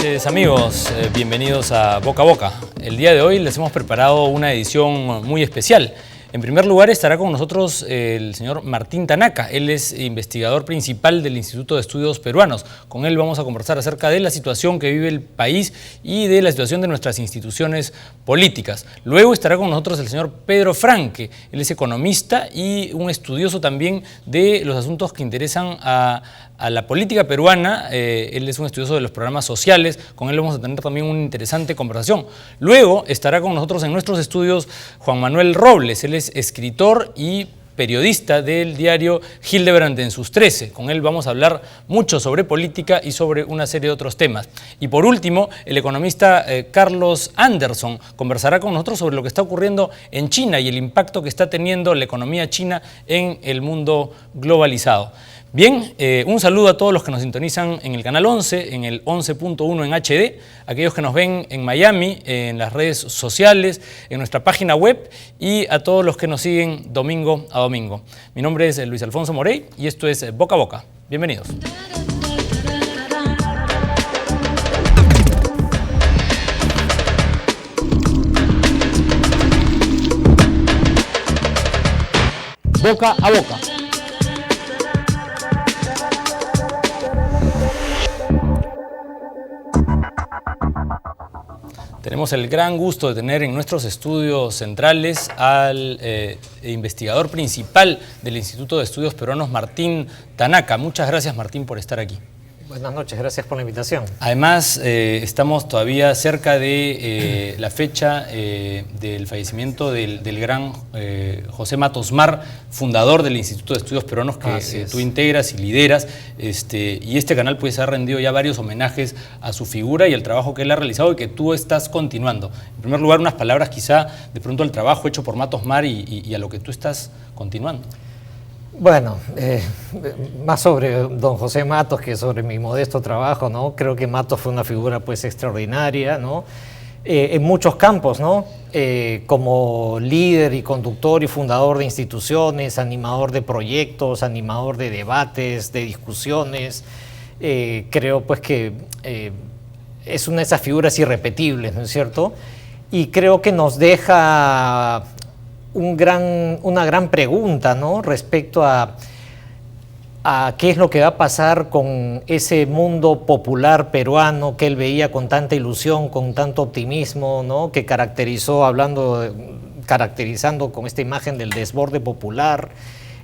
noches, amigos, bienvenidos a Boca a Boca. El día de hoy les hemos preparado una edición muy especial. En primer lugar estará con nosotros el señor Martín Tanaka. Él es investigador principal del Instituto de Estudios Peruanos. Con él vamos a conversar acerca de la situación que vive el país y de la situación de nuestras instituciones políticas. Luego estará con nosotros el señor Pedro Franque. Él es economista y un estudioso también de los asuntos que interesan a la política peruana. Él es un estudioso de los programas sociales. Con él vamos a tener también una interesante conversación. Luego estará con nosotros en nuestros estudios Juan Manuel Robles. Él es escritor y periodista del diario Hildebrand en sus 13. Con él vamos a hablar mucho sobre política y sobre una serie de otros temas. Y por último, el economista Carlos Anderson conversará con nosotros sobre lo que está ocurriendo en China y el impacto que está teniendo la economía china en el mundo globalizado. Bien, un saludo a todos los que nos sintonizan en el canal 11, en el 11.1 en HD, aquellos que nos ven en Miami, en las redes sociales, en nuestra página web y a todos los que nos siguen domingo a domingo. Mi nombre es Luis Alfonso Morey y esto es Boca a Boca. Bienvenidos. Boca a Boca. Tenemos el gran gusto de tener en nuestros estudios centrales al investigador principal del Instituto de Estudios Peruanos, Martín Tanaka. Muchas gracias, Martín, por estar aquí. Buenas noches, gracias por la invitación. Además, estamos todavía cerca de la fecha del fallecimiento del gran José Matos Mar, fundador del Instituto de Estudios Peruanos que tú integras y lideras, y este canal pues ha rendido ya varios homenajes a su figura y al trabajo que él ha realizado y que tú estás continuando. En primer lugar, unas palabras quizá de pronto al trabajo hecho por Matos Mar y a lo que tú estás continuando. Bueno, más sobre don José Matos que sobre mi modesto trabajo, ¿no? Creo que Matos fue una figura pues extraordinaria, ¿no? En muchos campos, ¿no? Como líder y conductor y fundador de instituciones, animador de proyectos, animador de debates, de discusiones. Creo pues que es una de esas figuras irrepetibles, ¿no es cierto? Y creo que nos deja una gran pregunta, ¿no? Respecto a qué es lo que va a pasar con ese mundo popular peruano que él veía con tanta ilusión, con tanto optimismo, ¿no? Que caracterizando con esta imagen del desborde popular,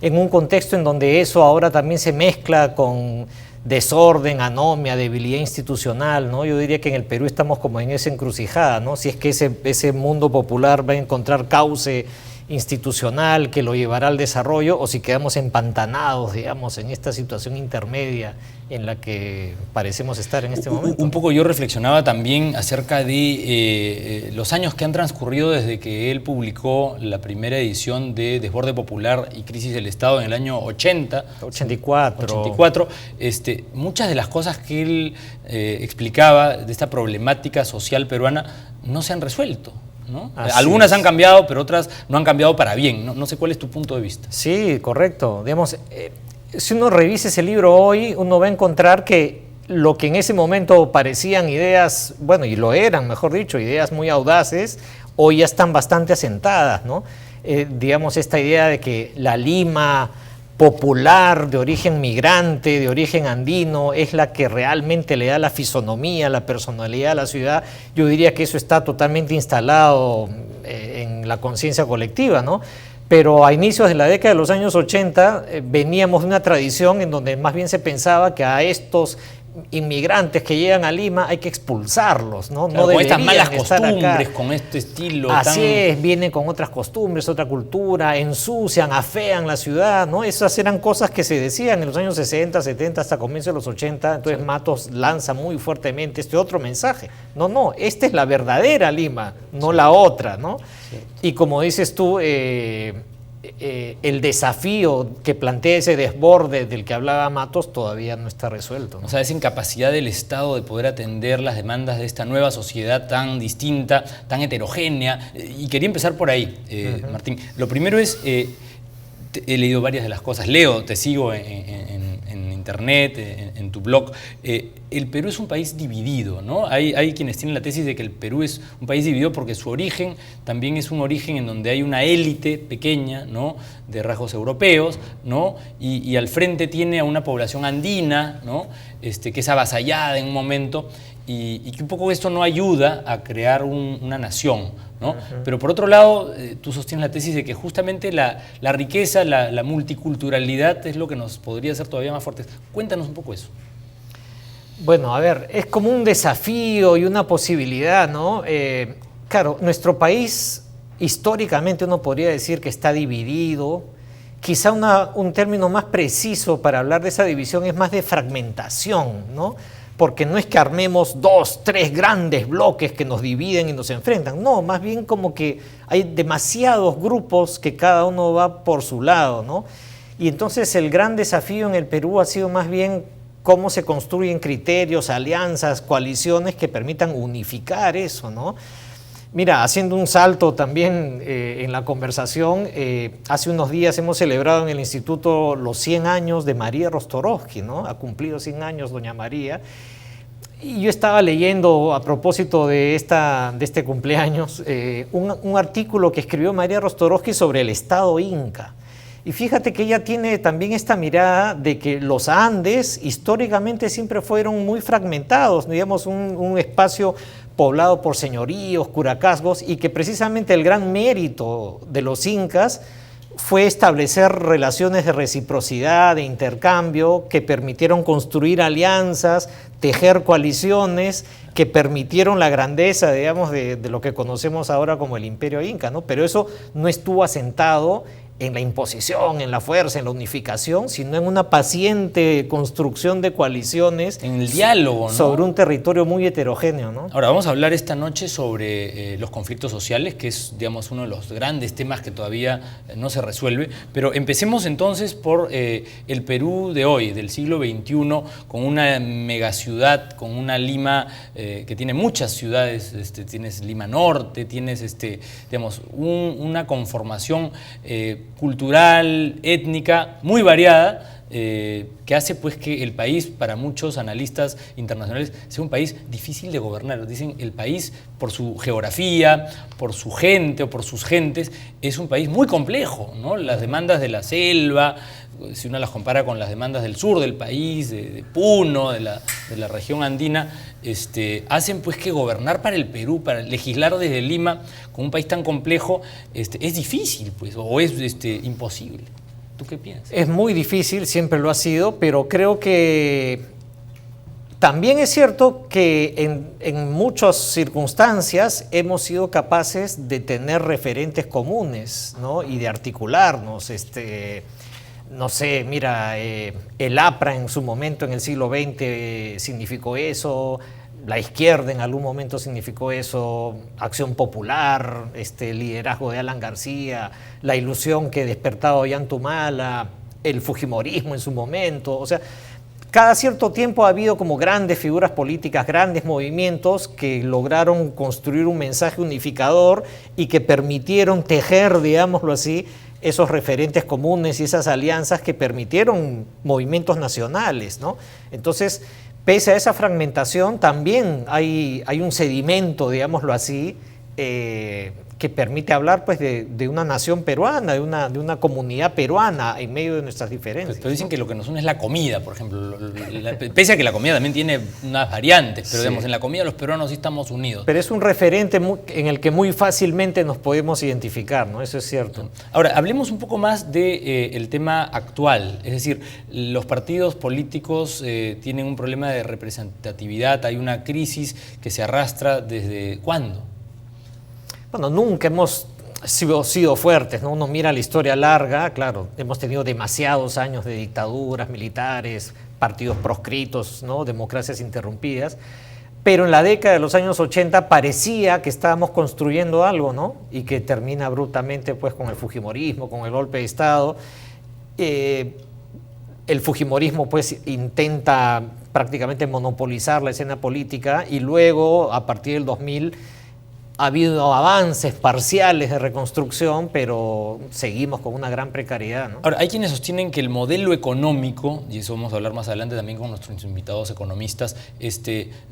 en un contexto en donde eso ahora también se mezcla con desorden, anomia, debilidad institucional, ¿no? Yo diría que en el Perú estamos como en esa encrucijada, ¿no? Si es que ese mundo popular va a encontrar cauce institucional que lo llevará al desarrollo o si quedamos empantanados, digamos, en esta situación intermedia en la que parecemos estar en este momento. Un poco yo reflexionaba también acerca de los años que han transcurrido desde que él publicó la primera edición de Desborde Popular y Crisis del Estado en el año 84. Muchas de las cosas que él explicaba de esta problemática social peruana no se han resuelto, ¿no? Algunas han cambiado, pero otras no han cambiado para bien. No sé cuál es tu punto de vista. Sí, correcto. Digamos, si uno revisa ese libro hoy, uno va a encontrar que lo que en ese momento parecían ideas, bueno, y lo eran, mejor dicho, ideas muy audaces, hoy ya están bastante asentadas, ¿no? Digamos, esta idea de que la Lima popular, de origen migrante, de origen andino, es la que realmente le da la fisonomía, la personalidad a la ciudad. Yo diría que eso está totalmente instalado en la conciencia colectiva, ¿no? Pero a inicios de la década de los años 80 veníamos de una tradición en donde más bien se pensaba que a estos inmigrantes que llegan a Lima hay que expulsarlos, ¿no? Claro, No con estas malas estar costumbres, acá. con este estilo. Así es, vienen con otras costumbres, otra cultura, ensucian, afean la ciudad, ¿no? Esas eran cosas que se decían en los años 60, 70, hasta comienzos de los 80. Entonces sí, Matos lanza muy fuertemente este otro mensaje. No, esta es la verdadera Lima, no la otra, ¿no? Sí. Y como dices tú, el desafío que plantea ese desborde del que hablaba Matos todavía no está resuelto, ¿no? O sea, esa incapacidad del Estado de poder atender las demandas de esta nueva sociedad tan distinta, tan heterogénea. Y quería empezar por ahí, Martín. Lo primero es, he leído varias de las cosas, te sigo en en internet, en tu blog, el Perú es un país dividido, ¿no? Hay quienes tienen la tesis de que el Perú es un país dividido porque su origen también es un origen en donde hay una élite pequeña, ¿no?, de rasgos europeos, ¿no?, y al frente tiene a una población andina, ¿no?, que es avasallada en un momento, y que un poco esto no ayuda a crear una nación, ¿no? Uh-huh. Pero por otro lado, tú sostienes la tesis de que justamente la riqueza, la multiculturalidad es lo que nos podría hacer todavía más fuertes. Cuéntanos un poco eso. Bueno, a ver, es como un desafío y una posibilidad, ¿no? Claro, nuestro país históricamente uno podría decir que está dividido. Quizá un término más preciso para hablar de esa división es más de fragmentación, ¿no? Porque no es que armemos 2, 3 grandes bloques que nos dividen y nos enfrentan, no, más bien como que hay demasiados grupos que cada uno va por su lado, ¿no? Y entonces el gran desafío en el Perú ha sido más bien cómo se construyen criterios, alianzas, coaliciones que permitan unificar eso, ¿no? Mira, haciendo un salto también en la conversación, hace unos días hemos celebrado en el Instituto los 100 años de María Rostorovsky, ¿no? Ha cumplido 100 años doña María. Y yo estaba leyendo a propósito de este cumpleaños un artículo que escribió María Rostorovsky sobre el Estado Inca. Y fíjate que ella tiene también esta mirada de que los Andes históricamente siempre fueron muy fragmentados, digamos un espacio poblado por señoríos, curacazgos, y que precisamente el gran mérito de los incas fue establecer relaciones de reciprocidad, de intercambio, que permitieron construir alianzas, tejer coaliciones, que permitieron la grandeza, digamos, de lo que conocemos ahora como el Imperio Inca, ¿no? Pero eso no estuvo asentado en la imposición, en la fuerza, en la unificación, sino en una paciente construcción de coaliciones. En el diálogo, ¿no? Sobre un territorio muy heterogéneo, ¿no? Ahora, vamos a hablar esta noche sobre los conflictos sociales, que es, digamos, uno de los grandes temas que todavía no se resuelve. Pero empecemos entonces por el Perú de hoy, del siglo XXI, con una megaciudad, con una Lima que tiene muchas ciudades. Tienes Lima Norte, tienes, digamos, una conformación cultural, étnica, muy variada, que hace pues que el país, para muchos analistas internacionales, sea un país difícil de gobernar. Dicen, el país, por su geografía, por su gente o por sus gentes, es un país muy complejo, ¿no? Las demandas de la selva, si uno las compara con las demandas del sur del país, de Puno, de la región andina, hacen pues que gobernar para el Perú, para legislar desde Lima, con un país tan complejo, es difícil, pues, o es imposible. ¿Tú qué piensas? Es muy difícil, siempre lo ha sido, pero creo que también es cierto que en muchas circunstancias hemos sido capaces de tener referentes comunes, ¿no? Y de articularnos. No sé, mira, el APRA en su momento, en el siglo XX, significó eso. La izquierda en algún momento significó eso, Acción Popular, liderazgo de Alan García, la ilusión que despertaba Ollantumala, el fujimorismo en su momento. O sea, cada cierto tiempo ha habido como grandes figuras políticas, grandes movimientos que lograron construir un mensaje unificador y que permitieron tejer, digámoslo así, esos referentes comunes y esas alianzas que permitieron movimientos nacionales, ¿no? Entonces, pese a esa fragmentación, también hay un sedimento, digámoslo así, que permite hablar pues, de una nación peruana, de una comunidad peruana en medio de nuestras diferencias. Pero dicen que lo que nos une es la comida, por ejemplo. Pese a que la comida también tiene unas variantes, pero sí, digamos, en la comida los peruanos sí estamos unidos. Pero es un referente en el que muy fácilmente nos podemos identificar, ¿no? Eso es cierto. Ahora, hablemos un poco más del tema actual. Es decir, los partidos políticos tienen un problema de representatividad, hay una crisis que se arrastra ¿desde cuándo? Bueno, nunca hemos sido fuertes, ¿no? Uno mira la historia larga, claro, hemos tenido demasiados años de dictaduras militares, partidos proscritos, ¿no? Democracias interrumpidas, pero en la década de los años 80 parecía que estábamos construyendo algo, ¿no? Y que termina abruptamente pues, con el fujimorismo, con el golpe de Estado. El fujimorismo pues, intenta prácticamente monopolizar la escena política y luego, a partir del 2000, ha habido avances parciales de reconstrucción, pero seguimos con una gran precariedad, ¿no? Ahora, hay quienes sostienen que el modelo económico, y eso vamos a hablar más adelante también con nuestros invitados economistas,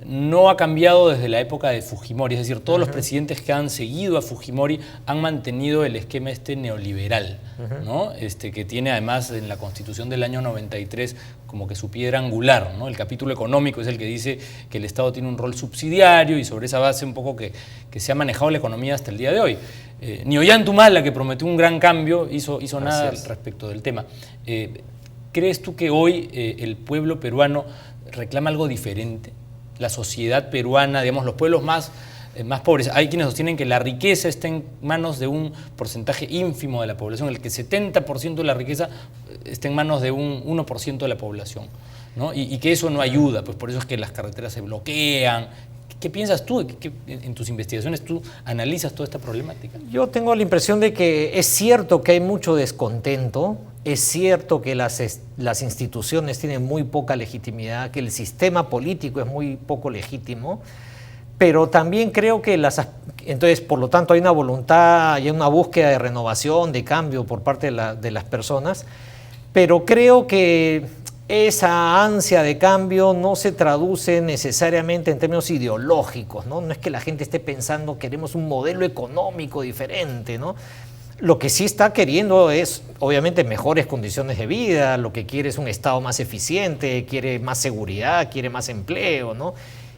no ha cambiado desde la época de Fujimori. Es decir, todos los presidentes que han seguido a Fujimori han mantenido el esquema neoliberal, ¿no? Que tiene además en la Constitución del año 93 como que su piedra angular, ¿no? El capítulo económico es el que dice que el Estado tiene un rol subsidiario y sobre esa base un poco que se ha manejado la economía hasta el día de hoy. Ni Ollanta, que prometió un gran cambio, hizo nada al respecto del tema. ¿Crees tú que hoy el pueblo peruano reclama algo diferente? La sociedad peruana, digamos, los pueblos más pobres. Hay quienes sostienen que la riqueza está en manos de un porcentaje ínfimo de la población, el que 70% de la riqueza está en manos de un 1% de la población, ¿no? Y que eso no ayuda, pues por eso es que las carreteras se bloquean. ¿Qué piensas tú? En tus investigaciones tú analizas toda esta problemática? Yo tengo la impresión de que es cierto que hay mucho descontento, es cierto que las instituciones tienen muy poca legitimidad, que el sistema político es muy poco legítimo, pero también creo que entonces, por lo tanto, hay una voluntad, hay una búsqueda de renovación, de cambio por parte de las personas, pero creo que esa ansia de cambio no se traduce necesariamente en términos ideológicos, ¿no? No es que la gente esté pensando queremos un modelo económico diferente, ¿no? Lo que sí está queriendo es, obviamente, mejores condiciones de vida, lo que quiere es un Estado más eficiente, quiere más seguridad, quiere más empleo, ¿no?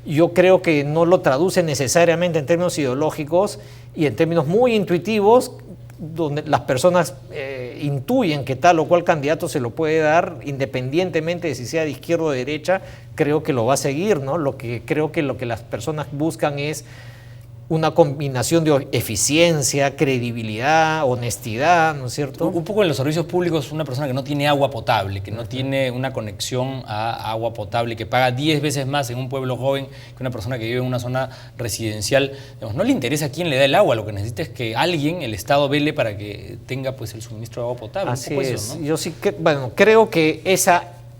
Yo creo que no lo traduce necesariamente en términos ideológicos y en términos muy intuitivos, donde las personas intuyen que tal o cual candidato se lo puede dar, independientemente de si sea de izquierda o de derecha, creo que lo va a seguir, ¿no? Creo que lo que las personas buscan es una combinación de eficiencia, credibilidad, honestidad, ¿no es cierto? Un poco en los servicios públicos, una persona que no tiene agua potable, que no tiene una conexión a agua potable, que paga 10 veces más en un pueblo joven que una persona que vive en una zona residencial, digamos, no le interesa a quién le da el agua, lo que necesita es que alguien, el Estado, vele para que tenga pues el suministro de agua potable. Así un poco es. Eso, ¿no? Yo sí creo que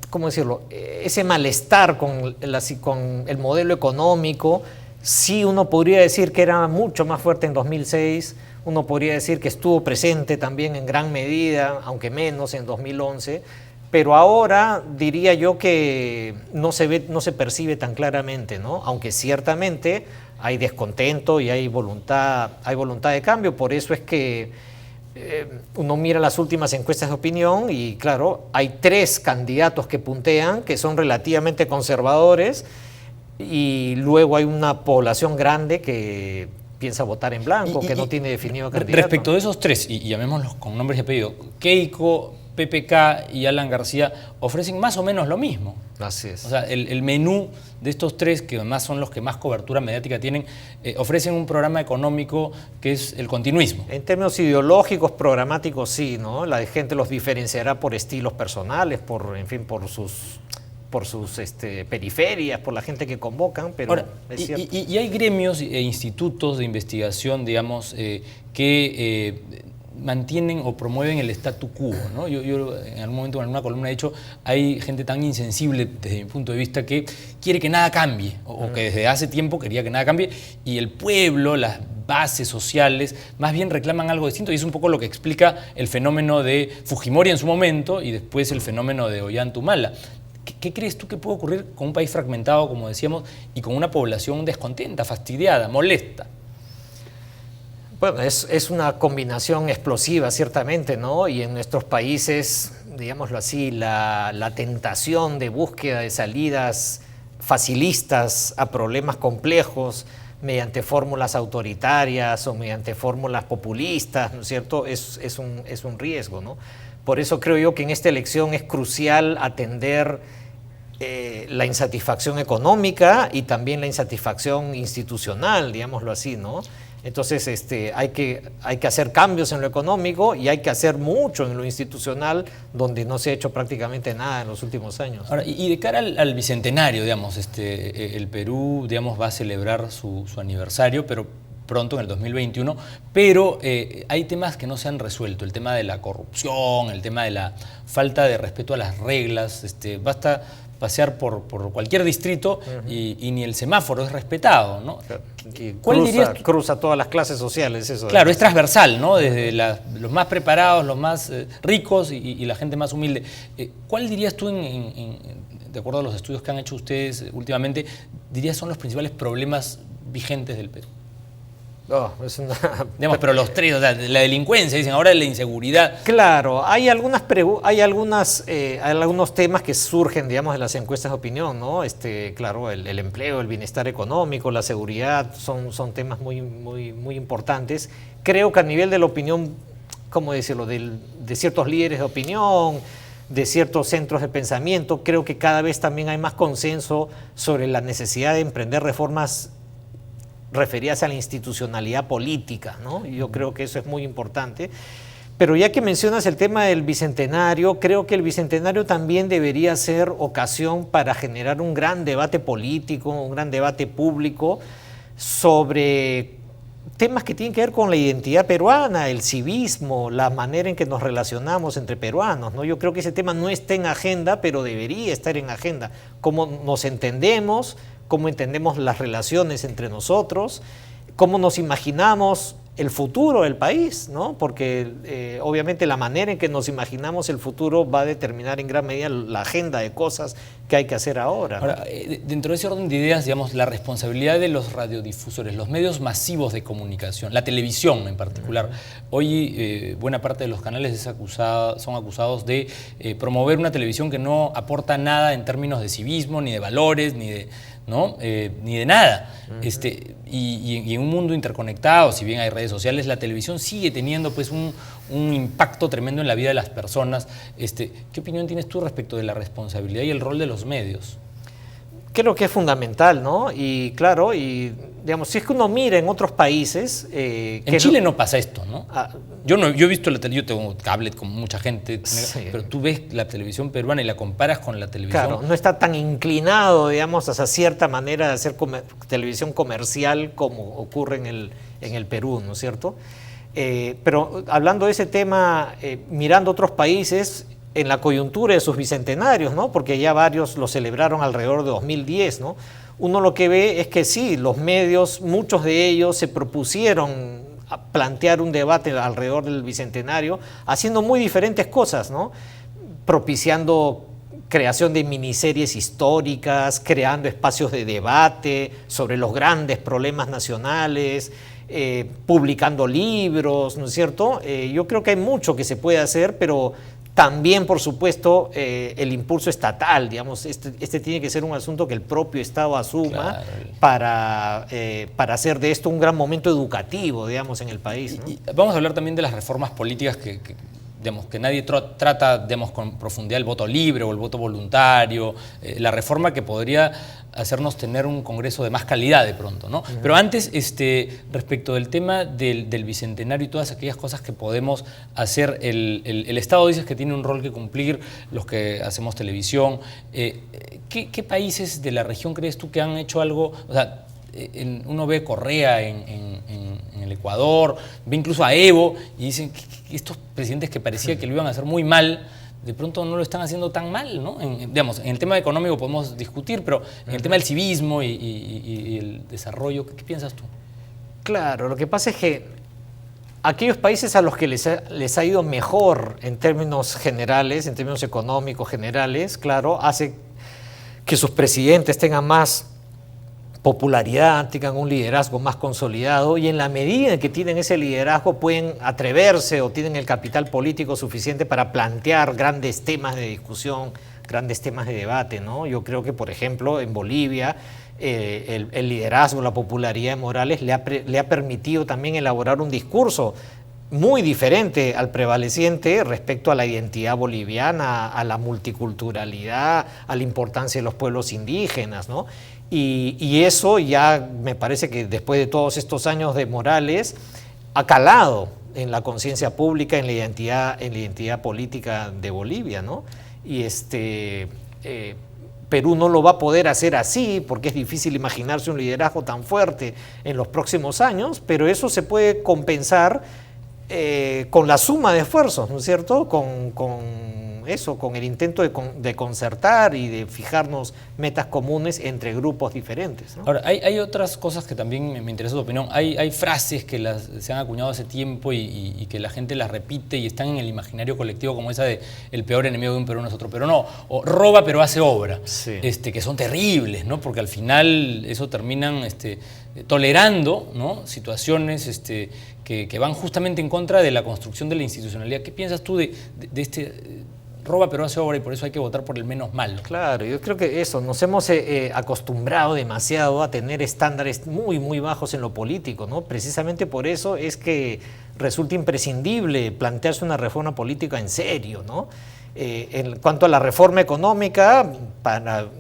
¿cómo decirlo? Ese malestar con el modelo económico, sí, uno podría decir que era mucho más fuerte en 2006, uno podría decir que estuvo presente también en gran medida, aunque menos en 2011, pero ahora diría yo que no se percibe tan claramente, ¿no? Aunque ciertamente hay descontento y hay voluntad de cambio. Por eso es que uno mira las últimas encuestas de opinión y claro, hay 3 candidatos que puntean, que son relativamente conservadores, y luego hay una población grande que piensa votar en blanco, que no tiene definido candidato. Respecto de esos 3, y llamémoslos con nombres y apellidos, Keiko, PPK y Alan García ofrecen más o menos lo mismo. Así es. O sea, el menú de estos 3, que además son los que más cobertura mediática tienen, ofrecen un programa económico que es el continuismo. En términos ideológicos, programáticos, sí, ¿no? La gente los diferenciará por estilos personales, por sus periferias, por la gente que convocan, pero ahora, es cierto. Y hay gremios e institutos de investigación, digamos, que mantienen o promueven el statu quo, ¿no? Yo en algún momento en alguna columna he dicho, hay gente tan insensible desde mi punto de vista que quiere que nada cambie, o que desde hace tiempo quería que nada cambie, y el pueblo, las bases sociales, más bien reclaman algo distinto, y es un poco lo que explica el fenómeno de Fujimori en su momento y después el fenómeno de Ollanta. ¿Qué crees tú que puede ocurrir con un país fragmentado, como decíamos, y con una población descontenta, fastidiada, molesta? Bueno, es una combinación explosiva, ciertamente, ¿no? Y en nuestros países, digámoslo así, la tentación de búsqueda de salidas facilistas a problemas complejos mediante fórmulas autoritarias o mediante fórmulas populistas, ¿no es cierto?, es un riesgo, ¿no? Por eso creo yo que en esta elección es crucial atender la insatisfacción económica y también la insatisfacción institucional, digámoslo así, ¿no? Entonces hay que hacer cambios en lo económico y hay que hacer mucho en lo institucional, donde no se ha hecho prácticamente nada en los últimos años. Ahora, y de cara al bicentenario, digamos, el Perú, digamos, va a celebrar su aniversario, pero pronto, en el 2021, pero hay temas que no se han resuelto, el tema de la corrupción, el tema de la falta de respeto a las reglas. Basta pasear por cualquier distrito y ni el semáforo es respetado, ¿no? ¿Cuál cruza todas las clases sociales eso? Claro, es transversal, ¿no? Desde los más preparados, los más ricos y la gente más humilde. ¿Cuál dirías tú, de acuerdo a los estudios que han hecho ustedes últimamente, dirías son los principales problemas vigentes del Perú? Digamos, pero los tres, o sea, la delincuencia, dicen ahora la inseguridad. Claro, hay algunos temas que surgen, digamos, de las encuestas de opinión, ¿no? Claro, el empleo, el bienestar económico, la seguridad, son temas muy importantes. Creo que a nivel de la opinión, ¿cómo decirlo?, de ciertos líderes de opinión, de ciertos centros de pensamiento, creo que cada vez también hay más consenso sobre la necesidad de emprender reformas referidas a la institucionalidad política, ¿no? Yo creo que eso es muy importante. Pero ya que mencionas el tema del Bicentenario, creo que el Bicentenario también debería ser ocasión para generar un gran debate político, un gran debate público sobre temas que tienen que ver con la identidad peruana, el civismo, la manera en que nos relacionamos entre peruanos, ¿no? Yo creo que ese tema no está en agenda, pero debería estar en agenda. Cómo nos entendemos, cómo entendemos las relaciones entre nosotros, cómo nos imaginamos el futuro del país, ¿no? Porque obviamente la manera en que nos imaginamos el futuro va a determinar en gran medida la agenda de cosas que hay que hacer ahora. Ahora, dentro de ese orden de ideas, digamos, la responsabilidad de los radiodifusores, los medios masivos de comunicación, la televisión en particular. Hoy buena parte de los canales son acusados de promover una televisión que no aporta nada en términos de civismo, ni de valores, ni de nada. Y en un mundo interconectado, si bien hay redes sociales, la televisión sigue teniendo pues un impacto tremendo en la vida de las personas. ¿Qué opinión tienes tú respecto de la responsabilidad y el rol de los medios? Creo que es fundamental, ¿no? Y claro, digamos, si es que uno mira en otros países... en Chile no pasa esto, ¿no? Yo he visto la televisión, yo tengo tablet como mucha gente, sí, pero tú ves la televisión peruana y la comparas con la televisión... Claro, no está tan inclinado, digamos, hacia cierta manera de hacer televisión comercial como ocurre en el Perú, ¿no es cierto? Pero hablando de ese tema, mirando otros países... en la coyuntura de sus bicentenarios, ¿no? Porque ya varios lo celebraron alrededor de 2010, ¿no? Uno lo que ve es que sí, los medios, muchos de ellos se propusieron a plantear un debate alrededor del bicentenario, haciendo muy diferentes cosas, ¿no? Propiciando creación de miniseries históricas, creando espacios de debate sobre los grandes problemas nacionales, publicando libros, ¿no es cierto? Yo creo que hay mucho que se puede hacer, pero también, por supuesto, el impulso estatal, digamos, este tiene que ser un asunto que el propio Estado asuma, claro, para hacer de esto un gran momento educativo, digamos, en el país, ¿no? Y vamos a hablar también de las reformas políticas digamos, que nadie trata, digamos, con profundidad, el voto libre o el voto voluntario, la reforma que podría hacernos tener un Congreso de más calidad de pronto, ¿no? Pero antes, respecto del tema del Bicentenario y todas aquellas cosas que podemos hacer, el Estado dice que tiene un rol que cumplir, los que hacemos televisión. ¿Qué países de la región crees tú que han hecho algo? O sea, uno ve Correa en el Ecuador, ve incluso a Evo y dicen que estos presidentes que parecía que lo iban a hacer muy mal, de pronto no lo están haciendo tan mal, ¿no? Digamos, en el tema económico podemos discutir, pero en el tema del civismo y el desarrollo, ¿qué piensas tú? Claro, lo que pasa es que aquellos países a los que les ha ido mejor en términos generales, en términos económicos generales, claro, hace que sus presidentes tengan más popularidad, tengan un liderazgo más consolidado, y en la medida en que tienen ese liderazgo pueden atreverse o tienen el capital político suficiente para plantear grandes temas de discusión, grandes temas de debate, ¿no? Yo creo que, por ejemplo, en Bolivia el liderazgo, la popularidad de Morales le ha permitido también elaborar un discurso muy diferente al prevaleciente respecto a la identidad boliviana, a la multiculturalidad, a la importancia de los pueblos indígenas, ¿no? Y eso ya me parece que después de todos estos años de Morales ha calado en la conciencia pública, en la identidad política de Bolivia, ¿no? Y Perú no lo va a poder hacer así porque es difícil imaginarse un liderazgo tan fuerte en los próximos años, pero eso se puede compensar con la suma de esfuerzos, ¿no es cierto? Con eso, con el intento de concertar y de fijarnos metas comunes entre grupos diferentes, ¿no? Ahora, hay otras cosas que también me interesa tu opinión. Hay frases que se han acuñado hace tiempo y que la gente las repite y están en el imaginario colectivo, como esa de el peor enemigo de un peruano es otro peruano, o roba pero hace obra, Sí. que son terribles, ¿no? Porque al final eso terminan tolerando, ¿no? Situaciones que van justamente en contra de la construcción de la institucionalidad. ¿Qué piensas tú de roba pero hace obra y por eso hay que votar por el menos malo? Claro, yo creo que eso, nos hemos acostumbrado demasiado a tener estándares muy, muy bajos en lo político, ¿no? Precisamente por eso es que resulta imprescindible plantearse una reforma política en serio, ¿no? En cuanto a la reforma económica,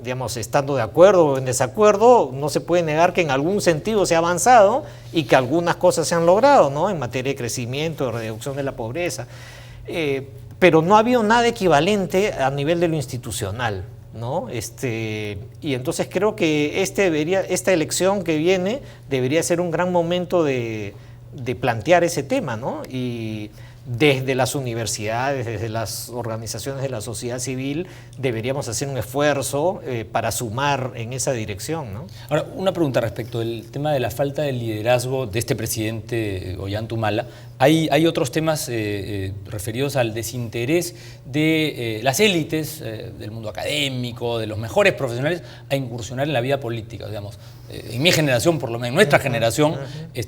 digamos, estando de acuerdo o en desacuerdo, no se puede negar que en algún sentido se ha avanzado y que algunas cosas se han logrado, ¿no? En materia de crecimiento, de reducción de la pobreza. Pero no ha habido nada equivalente a nivel de lo institucional, ¿no? Y entonces creo que esta elección que viene debería ser un gran momento de plantear ese tema, ¿no? Y desde las universidades, desde las organizaciones de la sociedad civil, deberíamos hacer un esfuerzo para sumar en esa dirección, ¿no? Ahora, una pregunta respecto del tema de la falta de liderazgo de este presidente Ollanta-Humala. Hay otros temas referidos al desinterés de las élites del mundo académico, de los mejores profesionales, a incursionar en la vida política, digamos. En mi generación, por lo menos en nuestra generación,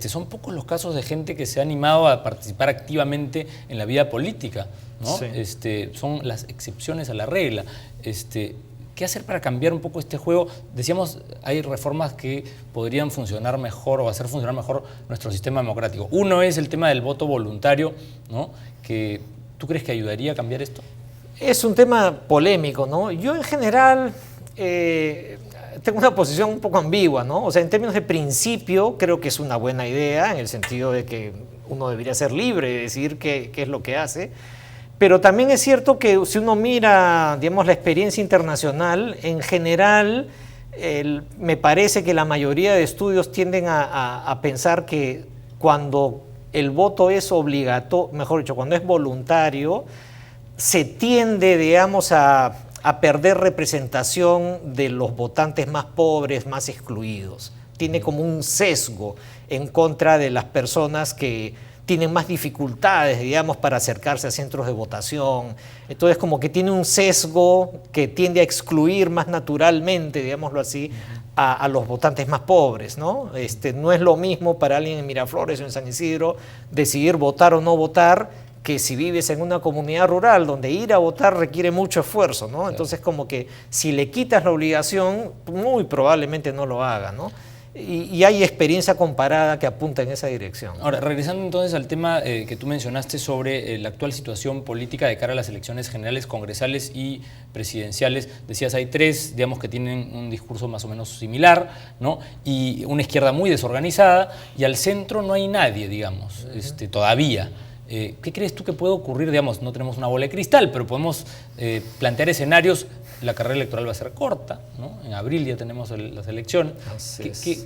son pocos los casos de gente que se ha animado a participar activamente en la vida política, ¿no? Sí. Son las excepciones a la regla. ¿Qué hacer para cambiar un poco este juego? Decíamos, hay reformas que podrían funcionar mejor o hacer funcionar mejor nuestro sistema democrático. Uno es el tema del voto voluntario, ¿no? ¿Tú crees que ayudaría a cambiar esto? Es un tema polémico, ¿no? Yo en general tengo una posición un poco ambigua, ¿no? O sea, en términos de principio creo que es una buena idea, en el sentido de que uno debería ser libre de decidir qué es lo que hace. Pero también es cierto que si uno mira, digamos, la experiencia internacional, en general, me parece que la mayoría de estudios tienden a pensar que cuando el voto es obligatorio, mejor dicho, cuando es voluntario, se tiende, digamos, a perder representación de los votantes más pobres, más excluidos. Tiene como un sesgo en contra de las personas que tienen más dificultades, digamos, para acercarse a centros de votación. Entonces, como que tiene un sesgo que tiende a excluir más naturalmente, digámoslo así, a los votantes más pobres, ¿no? No es lo mismo para alguien en Miraflores o en San Isidro decidir votar o no votar, que si vives en una comunidad rural donde ir a votar requiere mucho esfuerzo, ¿no? Entonces, como que si le quitas la obligación, muy probablemente no lo haga, ¿no? Y hay experiencia comparada que apunta en esa dirección. Ahora, regresando entonces al tema que tú mencionaste sobre la actual situación política de cara a las elecciones generales, congresales y presidenciales, decías, hay tres, digamos, que tienen un discurso más o menos similar, ¿no? Y una izquierda muy desorganizada, y al centro no hay nadie, digamos, todavía. ¿Qué crees tú que puede ocurrir? Digamos, no tenemos una bola de cristal, pero podemos plantear escenarios. La carrera electoral va a ser corta, ¿no? En abril ya tenemos las elecciones.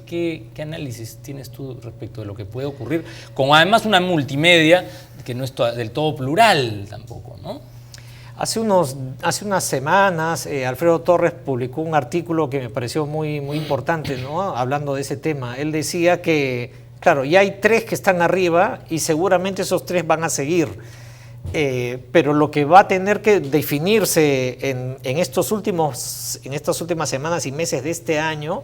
¿Qué análisis tienes tú respecto de lo que puede ocurrir? Con además una multimedia que no es del todo plural tampoco, ¿no? Hace unas semanas Alfredo Torres publicó un artículo que me pareció muy, muy importante, ¿no? Hablando de ese tema. Él decía que, claro, ya hay tres que están arriba y seguramente esos tres van a seguir. Pero lo que va a tener que definirse en estas últimas semanas y meses de este año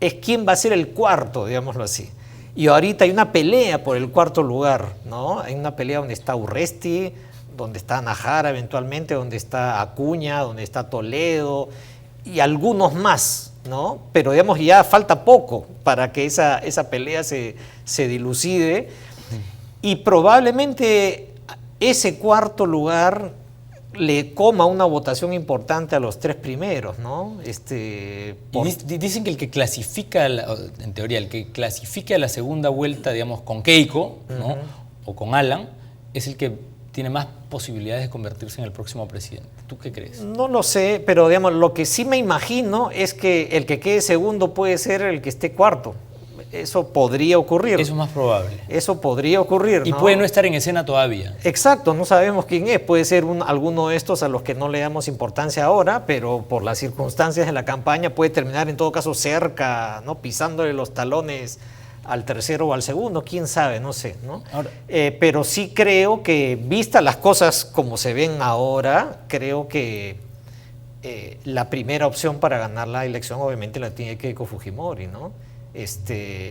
es quién va a ser el cuarto, digámoslo así. Y ahorita hay una pelea por el cuarto lugar, ¿no? Hay una pelea donde está Urresti, donde está Najara eventualmente, donde está Acuña, donde está Toledo y algunos más, ¿no? Pero digamos ya falta poco para que esa pelea se dilucide y probablemente ese cuarto lugar le coma una votación importante a los tres primeros, ¿no? Dicen que el que clasifica, en teoría, el que clasifique a la segunda vuelta, digamos, con Keiko, ¿no? O con Alan, es el que tiene más posibilidades de convertirse en el próximo presidente. ¿Tú qué crees? No lo sé, pero digamos, lo que sí me imagino es que el que quede segundo puede ser el que esté cuarto. Eso podría ocurrir. Eso es más probable. Eso podría ocurrir, Y ¿no? puede no estar en escena todavía. Exacto, no sabemos quién es. Puede ser alguno de estos a los que no le damos importancia ahora, pero por las circunstancias de la campaña puede terminar en todo caso cerca, ¿no? Pisándole los talones al tercero o al segundo, quién sabe, no sé, ¿no? Ahora, pero sí creo que, vistas las cosas como se ven ahora, creo que la primera opción para ganar la elección obviamente la tiene Keiko Fujimori, ¿no?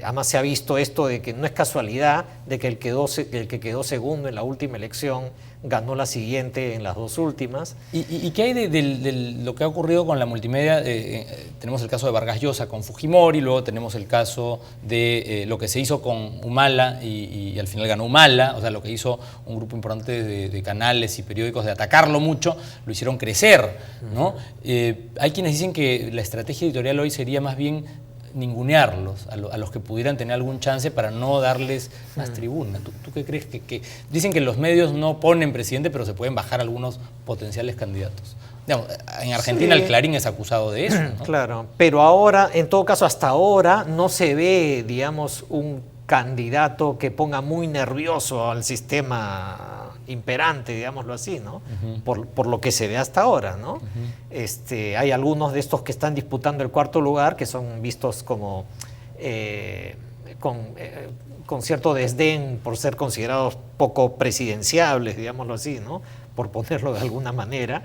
Además se ha visto esto de que no es casualidad de que el que quedó segundo en la última elección ganó la siguiente en las dos últimas. ¿Y qué hay de lo que ha ocurrido con la multimedia? Tenemos el caso de Vargas Llosa con Fujimori, luego tenemos el caso de lo que se hizo con Humala y al final ganó Humala, o sea, lo que hizo un grupo importante de canales y periódicos de atacarlo mucho, lo hicieron crecer, ¿no? Hay quienes dicen que la estrategia editorial hoy sería más bien ningunearlos, a los que pudieran tener algún chance para no darles más tribuna. ¿Tú qué crees? Que dicen que los medios no ponen presidente, pero se pueden bajar algunos potenciales candidatos. Digamos, en Argentina sí. El Clarín es acusado de eso, ¿no? Claro, pero ahora, en todo caso, hasta ahora no se ve, digamos, un candidato que ponga muy nervioso al sistema imperante, digámoslo así, ¿no? Por lo que se ve hasta ahora, ¿no? Hay algunos de estos que están disputando el cuarto lugar que son vistos como con cierto desdén por ser considerados poco presidenciables, digámoslo así, ¿no? Por ponerlo de alguna manera.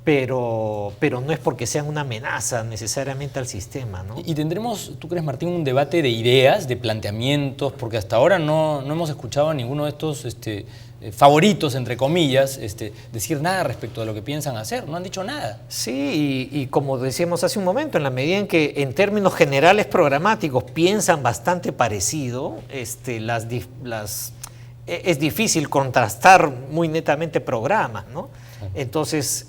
Pero no es porque sean una amenaza necesariamente al sistema, ¿no? ¿Y tendremos, tú crees, Martín, un debate de ideas, de planteamientos? Porque hasta ahora no hemos escuchado a ninguno de estos favoritos, entre comillas, decir nada respecto de lo que piensan hacer. No han dicho nada. Sí, y como decíamos hace un momento, en la medida en que en términos generales programáticos piensan bastante parecido, es difícil contrastar muy netamente programas, ¿no? Entonces,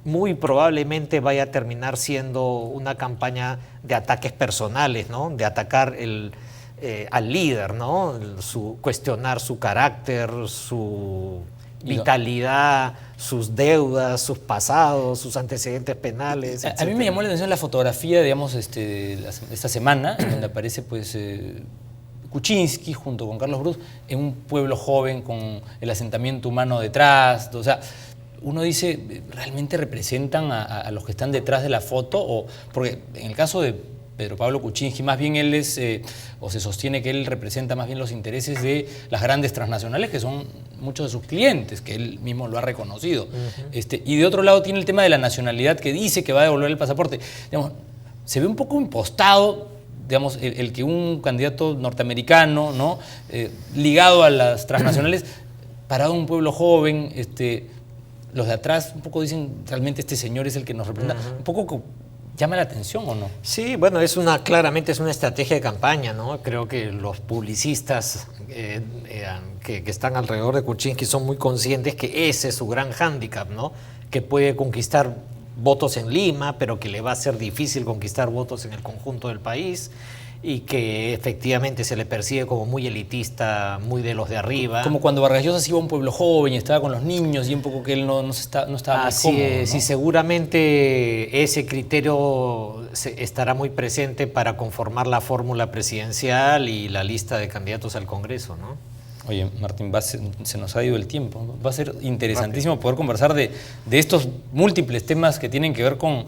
muy probablemente vaya a terminar siendo una campaña de ataques personales, ¿no? De atacar al líder, ¿no? Cuestionar su carácter, su vitalidad, sus deudas, sus pasados, sus antecedentes penales, etc. A mí me llamó la atención la fotografía, digamos, esta semana, en donde aparece, pues, Kuczynski junto con Carlos Brus en un pueblo joven con el asentamiento humano detrás, o sea, uno dice, ¿realmente representan a los que están detrás de la foto? Porque en el caso de Pedro Pablo Kuczynski, más bien él es, o se sostiene que él representa más bien los intereses de las grandes transnacionales, que son muchos de sus clientes, que él mismo lo ha reconocido. Y de otro lado tiene el tema de la nacionalidad, que dice que va a devolver el pasaporte. Digamos, se ve un poco impostado, digamos, el que un candidato norteamericano, ¿no? Ligado a las transnacionales, parado en un pueblo joven, los de atrás un poco dicen, realmente este señor es el que nos representa. Un poco llama la atención, ¿o no? Sí, bueno, claramente es una estrategia de campaña, ¿no? Creo que los publicistas que están alrededor de Kuczynski son muy conscientes que ese es su gran hándicap, ¿no? Que puede conquistar votos en Lima, pero que le va a ser difícil conquistar votos en el conjunto del país, y que efectivamente se le percibe como muy elitista, muy de los de arriba. Como cuando Vargas Llosa iba a un pueblo joven y estaba con los niños y un poco que él no estaba muy cómodo, ¿no? Sí, seguramente ese criterio estará muy presente para conformar la fórmula presidencial y la lista de candidatos al Congreso, ¿no? Oye, Martín, se nos ha ido el tiempo. Va a ser interesantísimo poder conversar de estos múltiples temas que tienen que ver con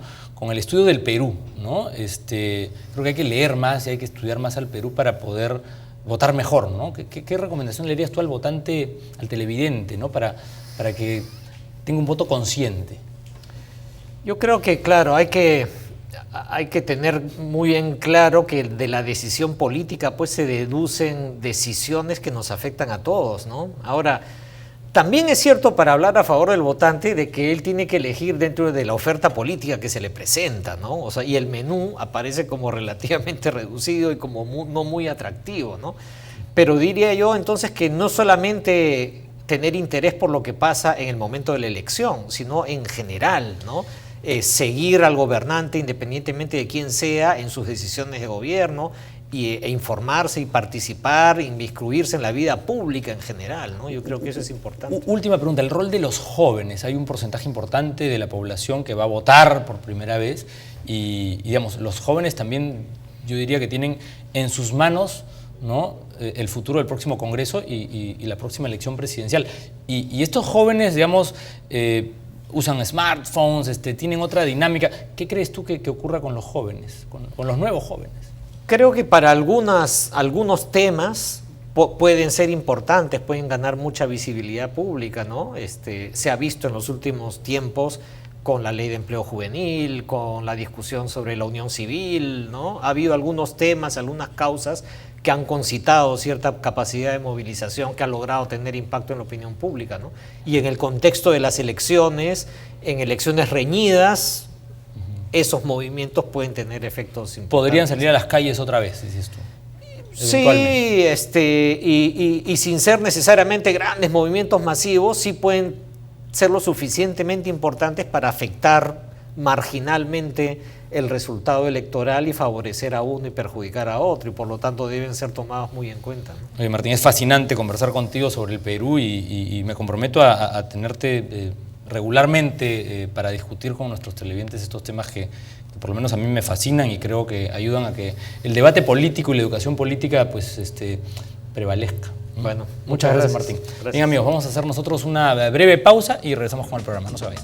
el estudio del Perú, ¿no? Creo que hay que leer más y hay que estudiar más al Perú para poder votar mejor, ¿no? ¿Qué recomendación le darías tú al votante, al televidente, ¿no? Para que tenga un voto consciente? Yo creo que, claro, hay que tener muy en claro que de la decisión política pues se deducen decisiones que nos afectan a todos, ¿no? Ahora, también es cierto, para hablar a favor del votante, de que él tiene que elegir dentro de la oferta política que se le presenta, ¿no? O sea, y el menú aparece como relativamente reducido y como no muy atractivo, ¿no? Pero diría yo entonces que no solamente tener interés por lo que pasa en el momento de la elección, sino en general, ¿no? Seguir al gobernante independientemente de quién sea en sus decisiones de gobierno e informarse y participar, inmiscuirse en la vida pública en general, ¿no? Yo creo que eso es importante. Última pregunta, el rol de los jóvenes. Hay un porcentaje importante de la población que va a votar por primera vez y digamos, los jóvenes también, yo diría que tienen en sus manos ¿no? El futuro del próximo Congreso y la próxima elección presidencial. Y estos jóvenes, digamos, usan smartphones, tienen otra dinámica. ¿Qué crees tú que ocurra con los jóvenes, con los nuevos jóvenes? Creo que para algunos temas pueden ser importantes, pueden ganar mucha visibilidad pública, ¿no? Se ha visto en los últimos tiempos con la ley de empleo juvenil, con la discusión sobre la unión civil, ¿no? Ha habido algunos temas, algunas causas que han concitado cierta capacidad de movilización que ha logrado tener impacto en la opinión pública, ¿no? Y en el contexto de las elecciones, en elecciones reñidas, esos movimientos pueden tener efectos importantes. ¿Podrían salir a las calles otra vez, dices tú? Sí, y sin ser necesariamente grandes movimientos masivos, sí pueden ser lo suficientemente importantes para afectar marginalmente el resultado electoral y favorecer a uno y perjudicar a otro, y por lo tanto deben ser tomados muy en cuenta, ¿no? Oye, Martín, es fascinante conversar contigo sobre el Perú y me comprometo a tenerte regularmente para discutir con nuestros televidentes estos temas que por lo menos a mí me fascinan y creo que ayudan a que el debate político y la educación política pues prevalezca. Bueno, muchas gracias, Martín. Gracias. Bien, amigos, vamos a hacer nosotros una breve pausa y regresamos con el programa. No se vayan.